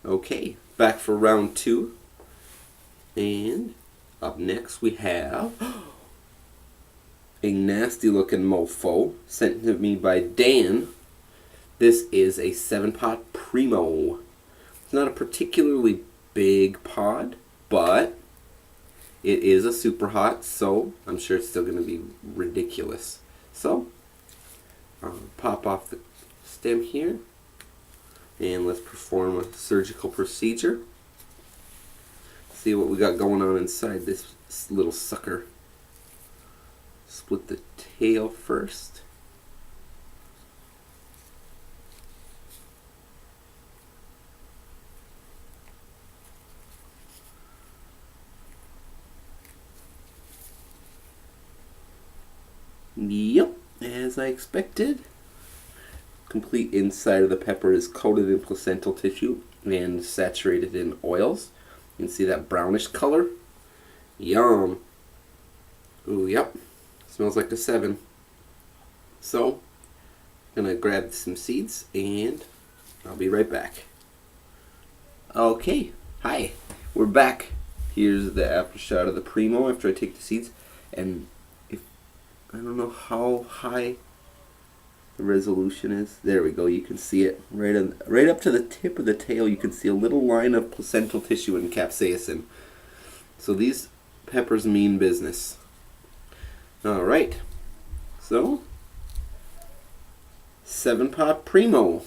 Okay, back for round 2. And up next we have a nasty looking mofo sent to me by Dan. This is a 7-pot Primo. It's not a particularly big pod, but it is a super hot, so I'm sure it's still going to be ridiculous. So, pop off the stem here, and let's perform a surgical procedure. See what we got going on inside this little sucker. Split the tail first. Yep, as I expected. Complete inside of the pepper is coated in placental tissue and saturated in oils. You can see that brownish color. Yum. Ooh, yep. Smells like a 7. So, I'm gonna grab some seeds and I'll be right back. Okay, hi. We're back. Here's the after shot of the Primo after I take the seeds. And if I don't know how high the resolution is. There we go. You can see it right up to the tip of the tail. You can see a little line of placental tissue and capsaicin. So these peppers mean business. All right. So 7-pot Primo.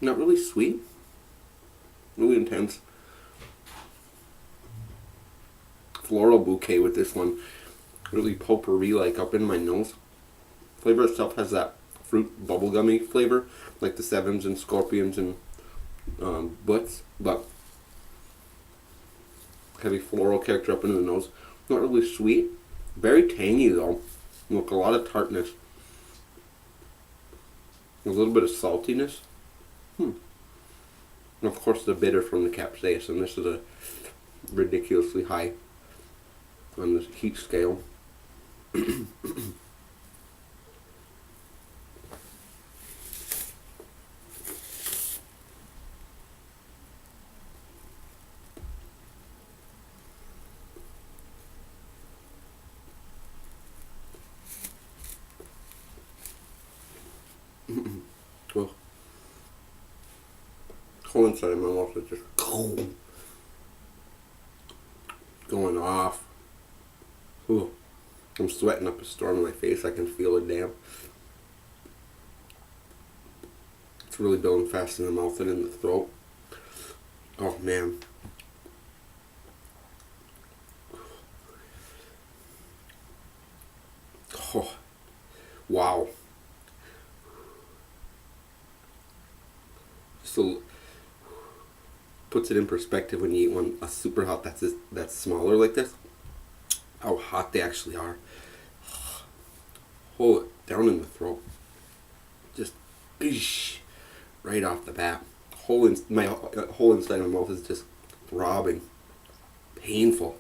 Not really sweet. Really intense. Floral bouquet with this one. Really potpourri like up in my nose. Flavor itself has that fruit bubblegummy flavor, like the Sevens and Scorpions and Butts, but heavy floral character up into the nose. Not really sweet. Very tangy though. Look, a lot of tartness. A little bit of saltiness. And of course the bitter from the capsaicin. This is a ridiculously high on the heat scale. Well, whole inside of my mouth is just going off. Ooh, I'm sweating up a storm in my face. I can feel it damp. It's really building fast in the mouth and in the throat. Oh man. Oh, wow. So puts it in perspective when you eat one a super hot that's smaller like this. How hot they actually are. Hold it down in the throat. Just right off the bat. My whole inside of my mouth is just throbbing. Painful.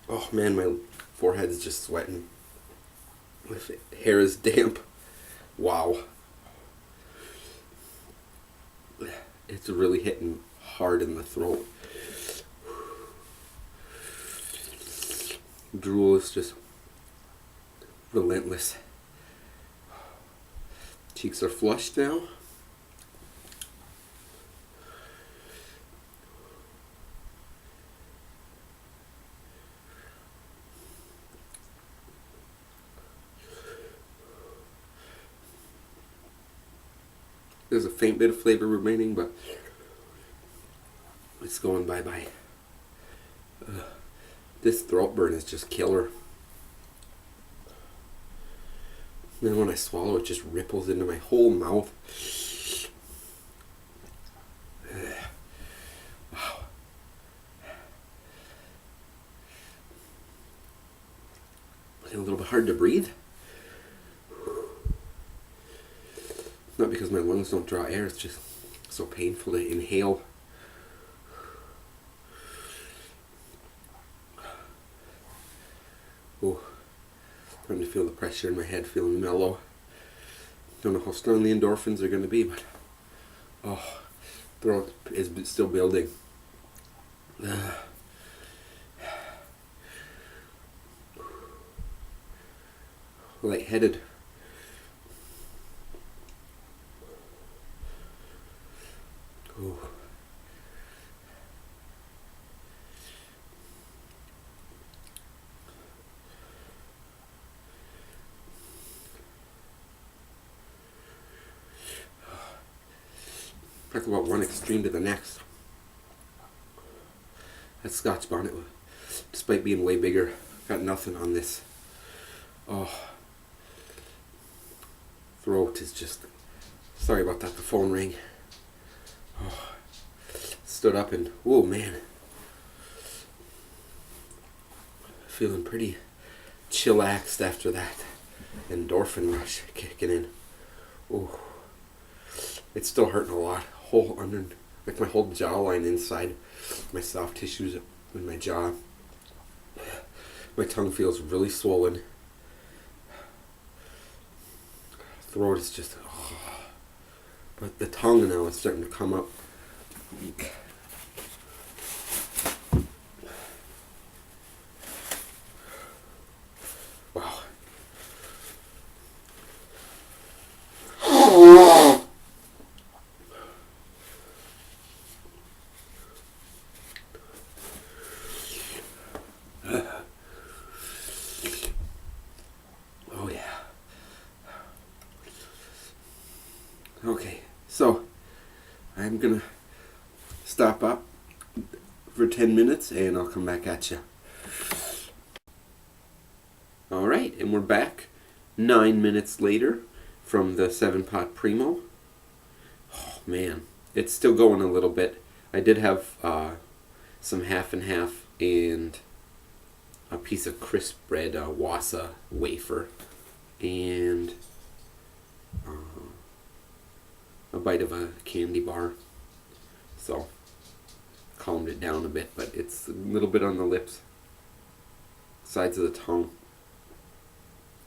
Oh man, my forehead's just sweating. My hair is damp. Wow. It's really hitting hard in the throat. Drool is just relentless. Cheeks are flushed now. There's a faint bit of flavor remaining, but it's going bye-bye. This throat burn is just killer. And then when I swallow, it just ripples into my whole mouth. Wow. A little bit hard to breathe. Not because my lungs don't draw air, it's just So painful to inhale. Oh, starting to feel the pressure in my head, feeling mellow. Don't know how strong the endorphins are going to be, but oh, throat is still building. Lightheaded. Oh. Talk about one extreme to the next. That Scotch bonnet, despite being way bigger, got nothing on this. Oh, throat is just, sorry about that, the phone rang. Oh, stood up and, whoa man, feeling pretty chillaxed after that endorphin rush kicking in. Oh, it's still hurting a lot. Like my whole jawline inside, my soft tissues in my jaw. My tongue feels really swollen. Throat is just, oh. But the tongue now is starting to come up. Wow. Oh yeah. Okay, so I'm gonna stop up for 10 minutes and I'll come back at you. Alright, and we're back 9 minutes later from the 7-pot Primo. Oh man, it's still going a little bit. I did have some half and half and a piece of crisp bread, wassa wafer, and a bite of a candy bar. So calmed it down a bit, but it's a little bit on the lips, sides of the tongue.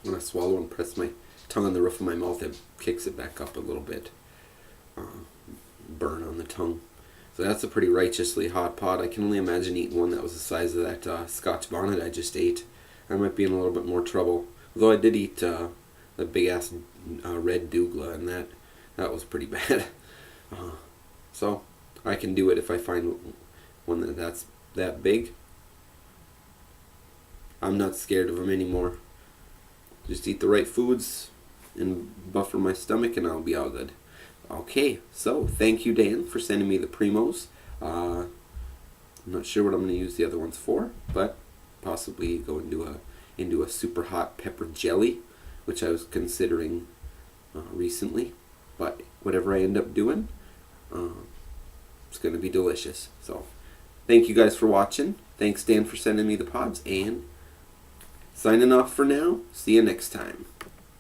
When I swallow and press my tongue on the roof of my mouth, it kicks it back up a little bit. Burn on the tongue. So that's a pretty righteously hot pot. I can only imagine eating one that was the size of that Scotch bonnet I just ate. I might be in a little bit more trouble. Although I did eat the big ass red Dshlogg, and that was pretty bad. So I can do it if I find one that's that big. I'm not scared of them anymore. Just eat the right foods and buffer my stomach and I'll be all good. Okay, so thank you, Dan, for sending me the Primos. I'm not sure what I'm going to use the other ones for, but possibly go into a super hot pepper jelly, which I was considering recently. But whatever I end up doing, it's going to be delicious. So thank you guys for watching. Thanks, Dan, for sending me the pods, and signing off for now. See you next time.